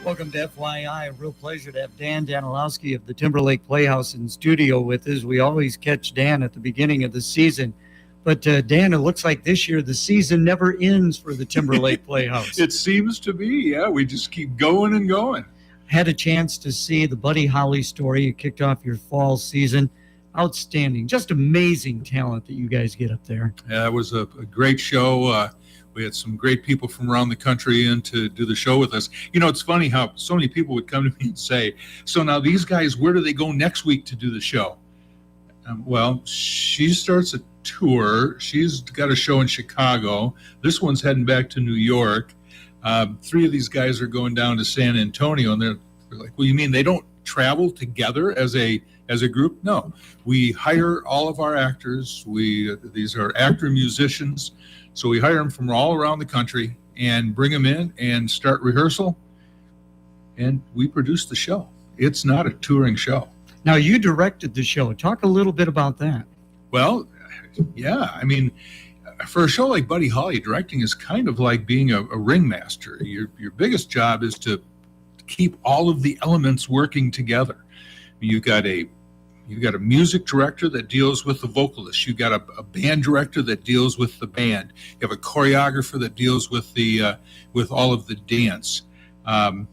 Welcome to FYI. A real pleasure to have Dan Danielowski of the Timberlake Playhouse in studio with us. We always catch Dan at the beginning of the season. But Dan, it looks like this year the season never ends for the Timberlake Playhouse. It seems to be, yeah. We just keep going and going. Had a chance to see the Buddy Holly story. You kicked off your fall season. Outstanding. Just amazing talent that you guys get up there. Yeah, it was a great show. We had some great people from around the country in to do the show with us. You know, it's funny how so many people would come to me and say, so now these guys, where do they go next week to do the show? Well, she starts a tour. She's got a show in Chicago. This one's heading back to New York. 3 of these guys are going down to San Antonio, and they're like, well, you mean they don't travel together as a group? No, we hire all of our actors. These are actor musicians. So we hire them from all around the country and bring them in and start rehearsal, and we produce the show. It's not a touring show. Now, you directed the show. Talk a little bit about that. Well, yeah. I mean, for a show like Buddy Holly, directing is kind of like being a ringmaster. Your biggest job is to keep all of the elements working together. You've got a music director that deals with the vocalist. You've got a band director that deals with the band. You have a choreographer that deals with with all of the dance. So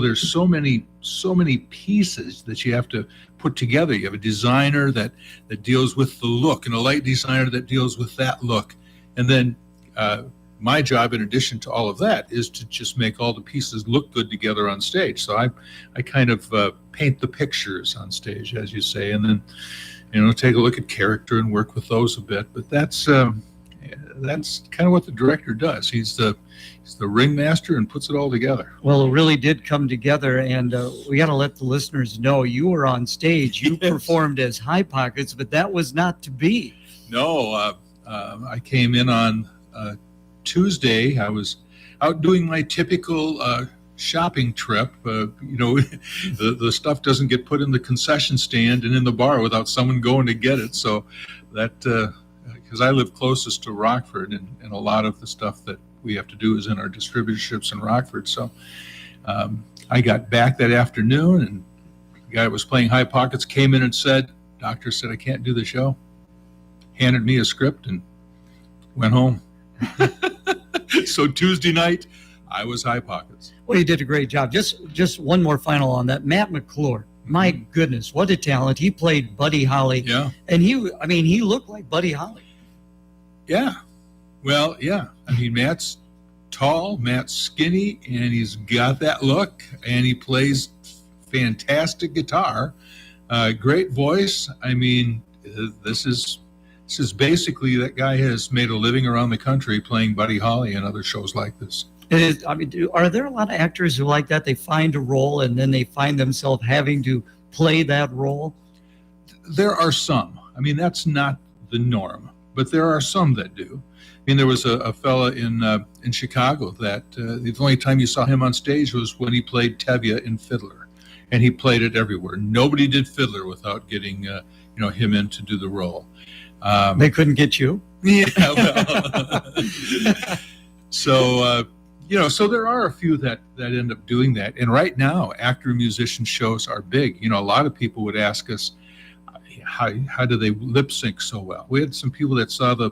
there's so many pieces that you have to put together. You have a designer that deals with the look, and a light designer that deals with that look. And then my job, in addition to all of that, is to just make all the pieces look good together on stage. So I kind of paint the pictures on stage, as you say, and then take a look at character and work with those a bit. But that's kind of what the director does. He's the ringmaster and puts it all together. Well, it really did come together, and we got to let the listeners know you were on stage. You Yes. performed as High Pockets, but that was not to be. No, I came in on Tuesday. I was out doing my typical shopping trip. The stuff doesn't get put in the concession stand and in the bar without someone going to get it. So that, because I live closest to Rockford, and a lot of the stuff that we have to do is in our distributorships in Rockford. So I got back that afternoon, and the guy that was playing High Pockets came in and said, "Doctor said I can't do the show." Handed me a script and went home. So Tuesday night, I was High Pockets. Well, you did a great job. Just one more final on that. Matt McClure, my goodness, what a talent. He played Buddy Holly. Yeah. And he looked like Buddy Holly. Yeah. Well, yeah. I mean, Matt's tall, Matt's skinny, and he's got that look, and he plays fantastic guitar. Great voice. I mean, this is basically, that guy has made a living around the country playing Buddy Holly and other shows like this. Are there a lot of actors who like that? They find a role and then they find themselves having to play that role? There are some. I mean, that's not the norm, but there are some that do. I mean, there was a fella in Chicago that the only time you saw him on stage was when he played Tevye in Fiddler, and he played it everywhere. Nobody did Fiddler without getting him in to do the role. They couldn't get you? Yeah. Well. So there are a few that end up doing that. And right now, actor-musician shows are big. A lot of people would ask us, how do they lip sync so well? We had some people that saw the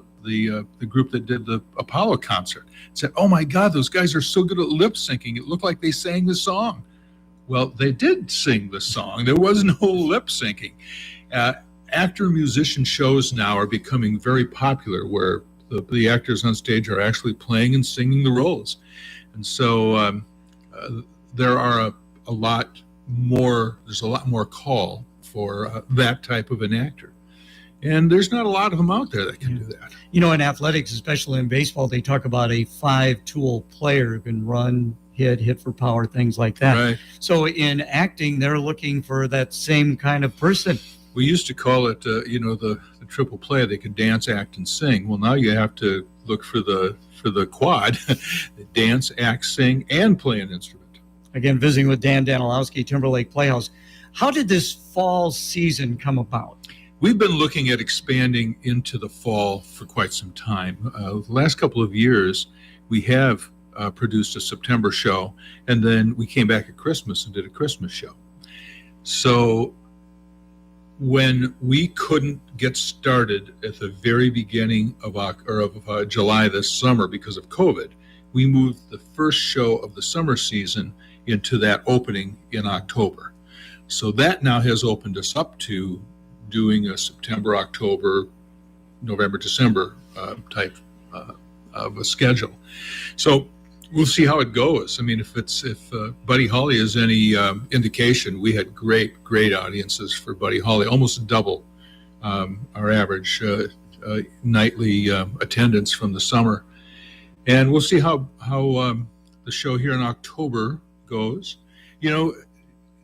group that did the Apollo concert and said, "Oh my God, those guys are so good at lip syncing. It looked like they sang the song." Well, they did sing the song. There was no lip syncing. Actor-musician shows now are becoming very popular, where the actors on stage are actually playing and singing the roles. And so there are a lot more call for that type of an actor. And there's not a lot of them out there that can do that. In athletics, especially in baseball, they talk about a 5-tool player who can run, hit for power, things like that. Right. So in acting, they're looking for that same kind of person. We used to call it, the triple play. They could dance, act, and sing. Well, now you have to look for the quad: dance, act, sing, and play an instrument. Again, visiting with Dan Danielowski, Timberlake Playhouse. How did this fall season come about? We've been looking at expanding into the fall for quite some time. The last couple of years, we have produced a September show, and then we came back at Christmas and did a Christmas show. So when we couldn't get started at the very beginning of July this summer because of COVID, we moved the first show of the summer season into that opening in October. So that now has opened us up to doing a September, October, November, December type of a schedule. So we'll see how it goes. I mean, if Buddy Holly is any indication, we had great audiences for Buddy Holly, almost double our average nightly attendance from the summer. And we'll see how the show here in October goes. You know,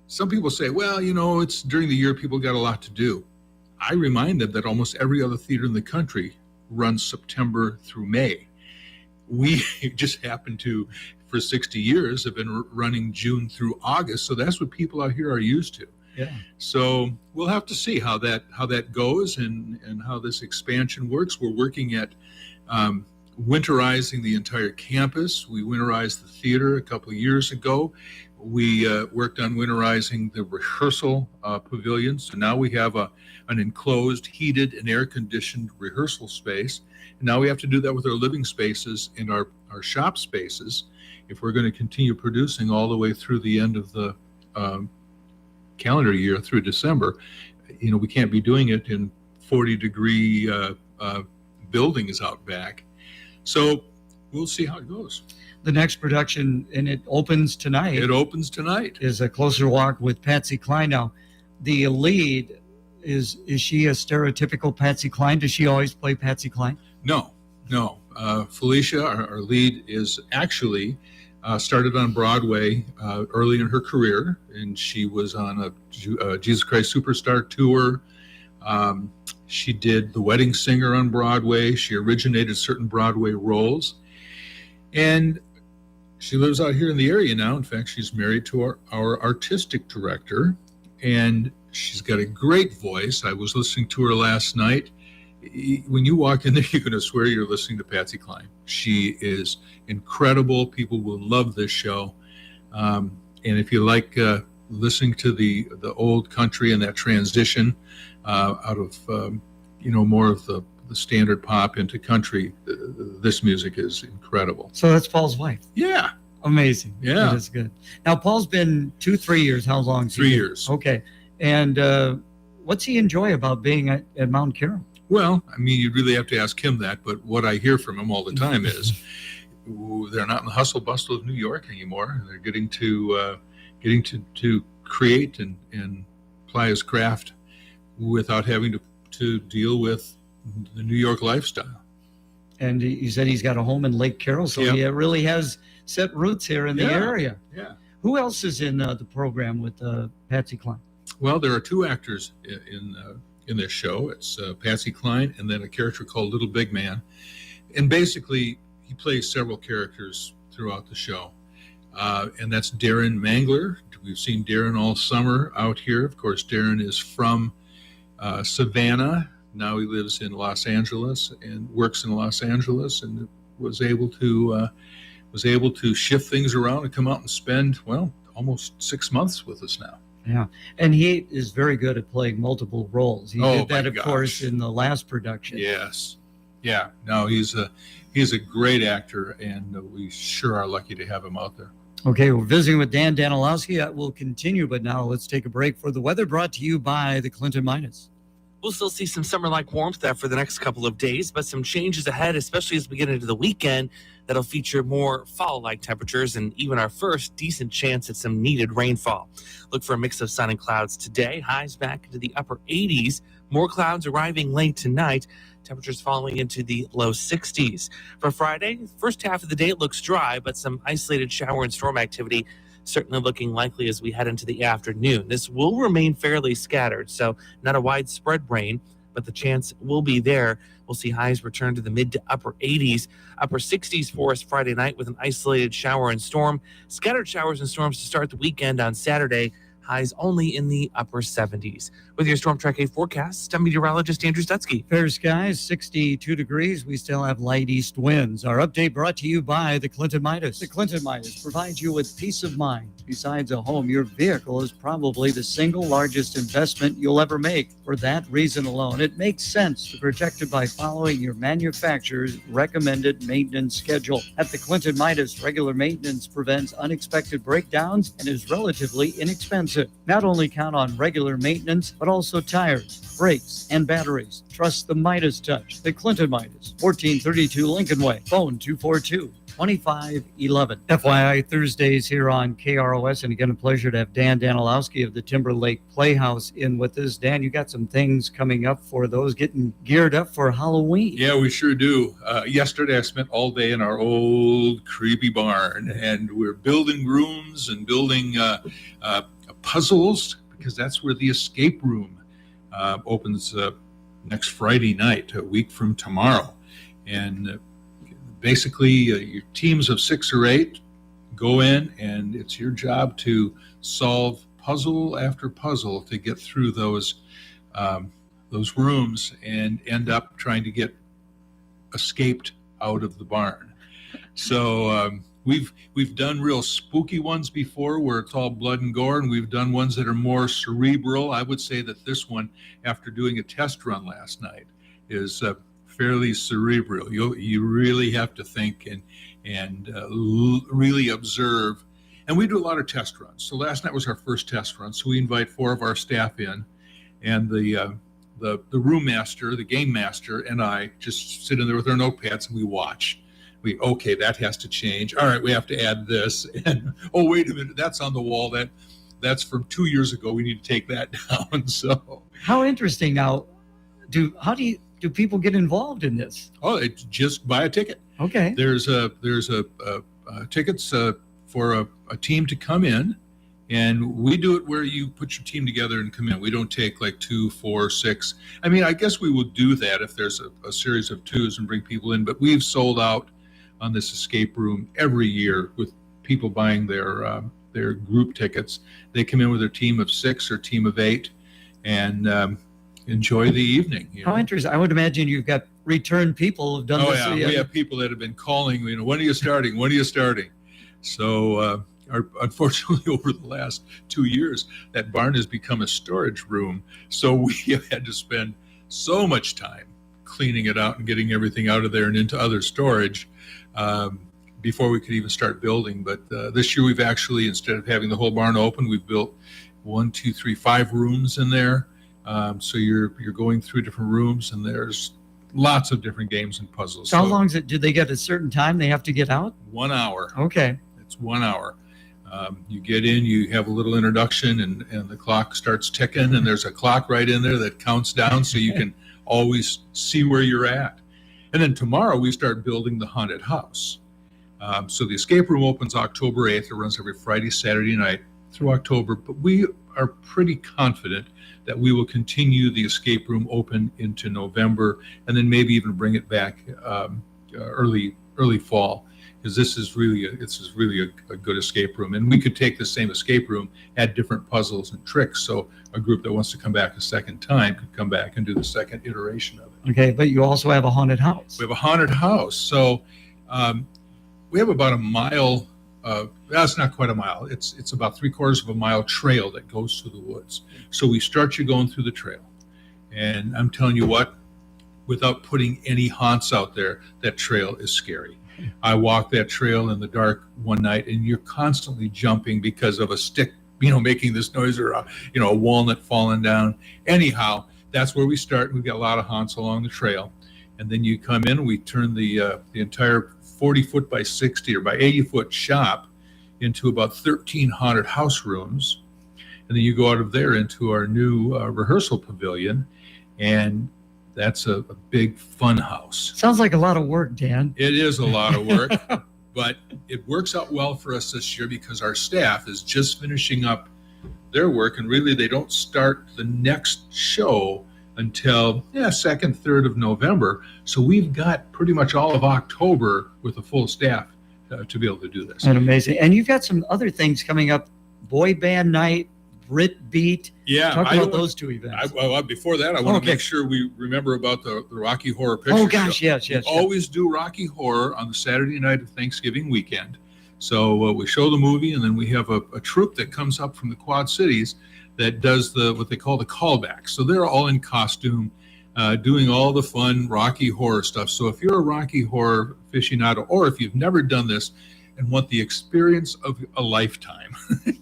some people say, well, you know, it's during the year, people got a lot to do. I remind them that almost every other theater in the country runs September through May. We just happen to, for 60 years, have been running June through August. So that's what people out here are used to. Yeah. So we'll have to see how that goes and how this expansion works. We're working at winterizing the entire campus. We winterized the theater a couple of years ago. We worked on winterizing the rehearsal pavilion. So now we have an enclosed, heated, and air-conditioned rehearsal space. And now we have to do that with our living spaces and our shop spaces if we're going to continue producing all the way through the end of the calendar year through December. You know, we can't be doing it in 40-degree buildings out back. So we'll see how it goes. The next production, and it opens tonight. It opens tonight. Is A Closer Walk with Patsy Cline. Now, the lead, is she a stereotypical Patsy Cline? Does she always play Patsy Cline? No. Felicia, our lead, is actually started on Broadway early in her career, and she was on a Jesus Christ Superstar tour. She did The Wedding Singer on Broadway. She originated certain Broadway roles. And she lives out here in the area now. In fact, she's married to our artistic director, and she's got a great voice. I was listening to her last night. When you walk in there, you're going to swear you're listening to Patsy Cline. She is incredible. People will love this show. And if you like listening to the old country and that transition out of more of the standard pop into country, this music is incredible. So that's Paul's wife. Yeah. Amazing. Yeah. That is good. Now, Paul's been 2-3 years. How long? 3 years. Okay. And what's he enjoy about being at Mount Carroll? Well, I mean, you'd really have to ask him that, but what I hear from him all the time is they're not in the hustle bustle of New York anymore. They're getting to create and apply his craft without having to deal with the New York lifestyle. And he said he's got a home in Lake Carroll, so Yep. he really has set roots here in the area. Yeah. Who else is in the program with Patsy Cline? Well, there are two actors in this show. It's Patsy Cline and then a character called Little Big Man. And basically, he plays several characters throughout the show. And that's Darren Mangler. We've seen Darren all summer out here. Of course, Darren is from Savannah. Now he lives in Los Angeles and works in Los Angeles, and was able to shift things around and come out and spend, well, almost 6 months with us now. Yeah, and he is very good at playing multiple roles. He did that, of gosh. course, in the last production. Yes. Yeah. No, he's a great actor, and we sure are lucky to have him out there. Okay, we're visiting with Dan Danielowski. That will continue, but now let's take a break for the weather, brought to you by the Clinton Minus. We'll still see some summer-like warmth there for the next couple of days, but some changes ahead, especially as we get into the weekend, that'll feature more fall-like temperatures and even our first decent chance at some needed rainfall. Look for a mix of sun and clouds today, highs back into the upper 80s, more clouds arriving late tonight, temperatures falling into the low 60s. For Friday, first half of the day it looks dry, but some isolated shower and storm activity certainly looking likely as we head into the afternoon. This will remain fairly scattered, so not a widespread rain, but the chance will be there. We'll see highs return to the mid to upper 80s, upper 60s for us Friday night with an isolated shower and storm. Scattered showers and storms to start the weekend on Saturday. highs only in the upper 70s. With your Storm Track 8 forecast, I'm meteorologist Andrew Stutzky. Fair skies, 62 degrees. We still have light east winds. Our update brought to you by the Clinton Midas. The Clinton Midas provides you with peace of mind. Besides a home, your vehicle is probably the single largest investment you'll ever make. For that reason alone, it makes sense to protect it by following your manufacturer's recommended maintenance schedule. At the Clinton Midas, regular maintenance prevents unexpected breakdowns and is relatively inexpensive. Not only count on regular maintenance, but also tires, brakes, and batteries. Trust the Midas touch. The Clinton Midas, 1432 Lincoln Way. Phone 242-2511. FYI, Thursdays here on KROS. And again, a pleasure to have Dan Danielowski of the Timberlake Playhouse in with us. Dan, you got some things coming up for those getting geared up for Halloween. Yeah, we sure do. Yesterday, I spent all day in our old creepy barn, and we're building rooms and building puzzles, because that's where the escape room opens next Friday night, a week from tomorrow. And basically, your teams of 6 or 8 go in, and it's your job to solve puzzle after puzzle to get through those rooms and end up trying to get escaped out of the barn. So we've done real spooky ones before where it's all blood and gore, and we've done ones that are more cerebral. I would say that this one, after doing a test run last night, is fairly cerebral. You really have to think and really observe. And we do a lot of test runs. So last night was our first test run. So we invite 4 of our staff in, and the room master, the game master, and I just sit in there with our notepads and we watch. Okay, that has to change. All right, we have to add this. And oh, wait a minute, that's on the wall. That's from 2 years ago. We need to take that down. So how interesting. Now, do people get involved in this? Oh, it's just buy a ticket. Okay. There's tickets for a team to come in, and we do it where you put your team together and come in. We don't take like 2, 4, 6. I mean, I guess we will do that if there's a series of 2s and bring people in, but we've sold out on this escape room every year with people buying their group tickets. They come in with their team of 6 or team of 8 and enjoy the evening. How interesting. I would imagine you've got return people who've done this. Oh, yeah. We have people that have been calling, when are you starting? When are you starting? So unfortunately, over the last 2 years, that barn has become a storage room. So we have had to spend so much time cleaning it out and getting everything out of there and into other storage before we could even start building. But this year we've actually, instead of having the whole barn open, we've built 1, 2, 3, 5 rooms in there. So you're going through different rooms, and there's lots of different games and puzzles. So how long is it? Do they get a certain time they have to get out? 1 hour. Okay. It's 1 hour. You get in, you have a little introduction, and the clock starts ticking, and there's a clock right in there that counts down so you can always see where you're at. And then tomorrow we start building the haunted house. So the escape room opens October 8th. It runs every Friday, Saturday night through October. But we are pretty confident that we will continue the escape room open into November, and then maybe even bring it back early fall, because this is really a good escape room. And we could take the same escape room, add different puzzles and tricks, so a group that wants to come back a second time could come back and do the second iteration of it. Okay, but you also have a haunted house. We have a haunted house. So we have about a mile. That's not quite a mile. It's about 3/4 of a mile trail that goes through the woods. So we start you going through the trail. And I'm telling you what, without putting any haunts out there, that trail is scary. I walked that trail in the dark one night, and you're constantly jumping because of a stick, making this noise, or a walnut falling down. Anyhow, that's where we start. We've got a lot of haunts along the trail. And then you come in, and we turn the entire 40-foot by 60 or by 80-foot shop into about 13 haunted house rooms. And then you go out of there into our new rehearsal pavilion, and that's a big fun house. Sounds like a lot of work, Dan. It is a lot of work, but it works out well for us this year because our staff is just finishing up their work, and really they don't start the next show until second, 3rd of November. So we've got pretty much all of October with a full staff to be able to do this. And amazing. And you've got some other things coming up. Boy band night, Brit Beat. Yeah. Talk about those two events. Before that, I want to make sure we remember about the Rocky Horror Picture Show. Yes. We always do Rocky Horror on the Saturday night of Thanksgiving weekend. So we show the movie, and then we have a troupe that comes up from the Quad Cities that does what they call the callbacks. So they're all in costume, doing all the fun Rocky Horror stuff. So if you're a Rocky Horror aficionado, or if you've never done this and want the experience of a lifetime,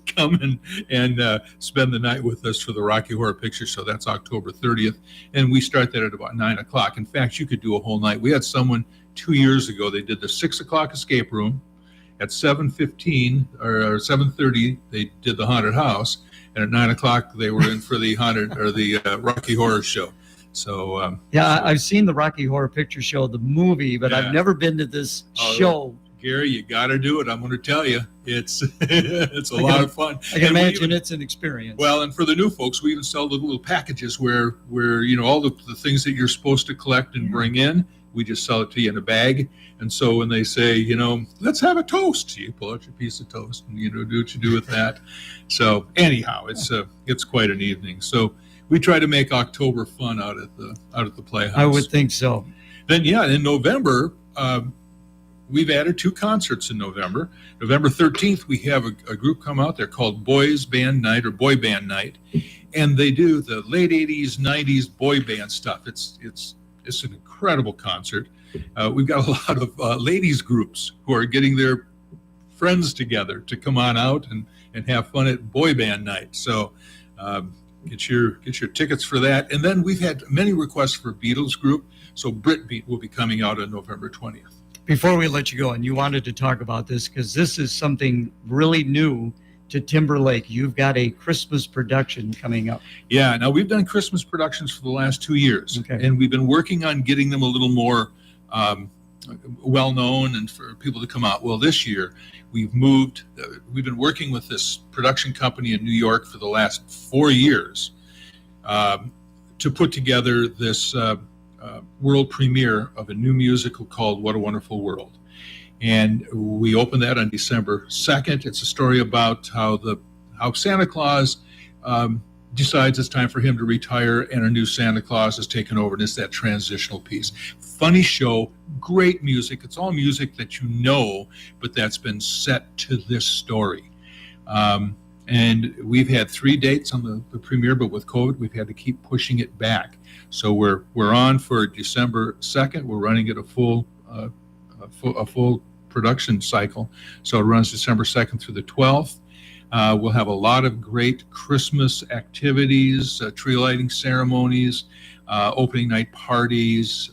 come and spend the night with us for the Rocky Horror Picture Show. That's October 30th, and we start that at about 9 o'clock. In fact, you could do a whole night. We had someone 2 years ago, they did the 6 o'clock escape room. At 7:15 or 7:30, they did the haunted house, and at 9 o'clock, they were in for the haunted or the Rocky Horror Show. So I've seen the Rocky Horror Picture Show, the movie, but I've never been to this show. Gary, you got to do it. I'm going to tell you, it's a lot of fun. I can imagine it's an experience. Well, and for the new folks, we even sell the little packages where all the things that you're supposed to collect and bring in, we just sell it to you in a bag. And so when they say, let's have a toast, you pull out your piece of toast and do what you do with that. So anyhow, it's quite an evening. So we try to make October fun out at the Playhouse. I would think so. Then in November. We've added 2 concerts in November. November 13th, we have a group come out. They're called Boys Band Night or Boy Band Night, and they do the late 80s, 90s boy band stuff. It's an incredible concert. We've got a lot of ladies groups who are getting their friends together to come on out and have fun at Boy Band Night. So get your tickets for that. And then we've had many requests for Beatles group. So Brit Beat will be coming out on November 20th. Before we let you go, and you wanted to talk about this because this is something really new to Timberlake. You've got a Christmas production coming up. Yeah, now we've done Christmas productions for the last 2 years, and we've been working on getting them a little more well-known and for people to come out. Well, this year we've been working with this production company in New York for the last 4 years to put together this world premiere of a new musical called What a Wonderful World. And we opened that on December 2nd. It's a story about how Santa Claus decides it's time for him to retire and a new Santa Claus is taken over, and it's that transitional piece. Funny show, great music. It's all music that you know, but that's been set to this story. And we've had 3 dates on the premiere, but with COVID, we've had to keep pushing it back. So we're on for December 2nd. We're running it a full production cycle. So it runs December 2nd through the 12th. We'll have a lot of great Christmas activities, tree lighting ceremonies, opening night parties,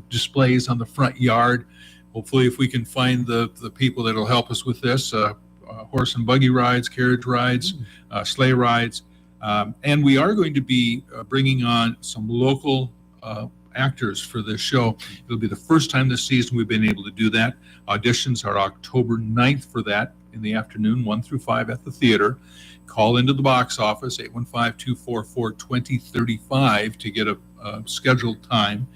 displays on the front yard. Hopefully, if we can find the people that will help us with this, horse and buggy rides, carriage rides, sleigh rides. And we are going to be bringing on some local actors for this show. It'll be the first time this season we've been able to do that. Auditions are October 9th for that in the afternoon, 1 through 5 at the theater. Call into the box office, 815-244-2035 to get a scheduled time.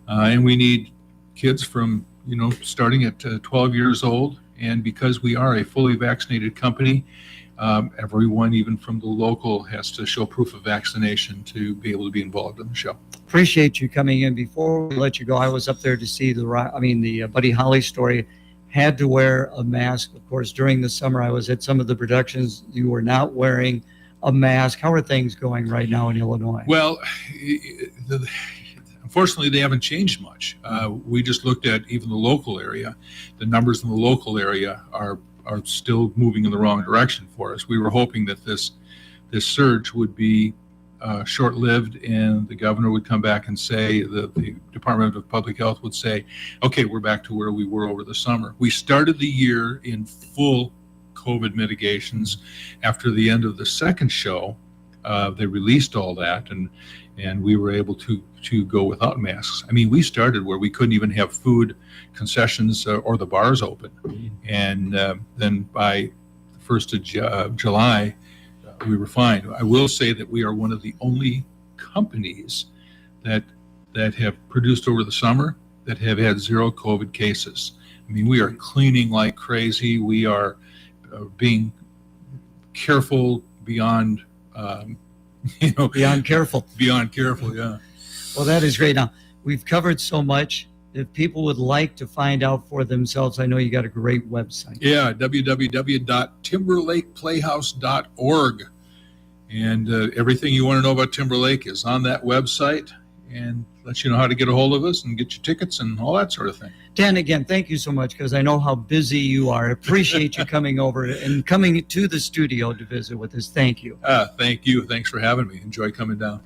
And we need kids from, starting at 12 years old. And because we are a fully vaccinated company, everyone, even from the local, has to show proof of vaccination to be able to be involved in the show. Appreciate you coming in. Before we let you go, I was up there to see the Buddy Holly story. Had to wear a mask. Of course, during the summer, I was at some of the productions. You were not wearing a mask. How are things going right now in Illinois? Well, unfortunately, they haven't changed much. We just looked at even the local area. The numbers in the local area are still moving in the wrong direction for us. We were hoping that this surge would be short-lived, and the governor would come back and say, the Department of Public Health would say, okay, we're back to where we were over the summer. We started the year in full COVID mitigations. After the end of the second show, they released all that, and we were able to go without masks. I mean, we started where we couldn't even have food concessions or the bars open. And then by the 1st of July, we were fine. I will say that we are one of the only companies that have produced over the summer that have had 0 COVID cases. I mean, we are cleaning like crazy. We are being careful, beyond, Beyond careful. beyond careful. Yeah. Well, that is great. Now, we've covered so much. If people would like to find out for themselves, I know you got a great website. Yeah, www.timberlakeplayhouse.org. And everything you want to know about Timberlake is on that website, and lets you know how to get a hold of us and get your tickets and all that sort of thing. Dan, again, thank you so much, because I know how busy you are. I appreciate you coming over and coming to the studio to visit with us. Thank you. Thank you. Thanks for having me. Enjoy coming down.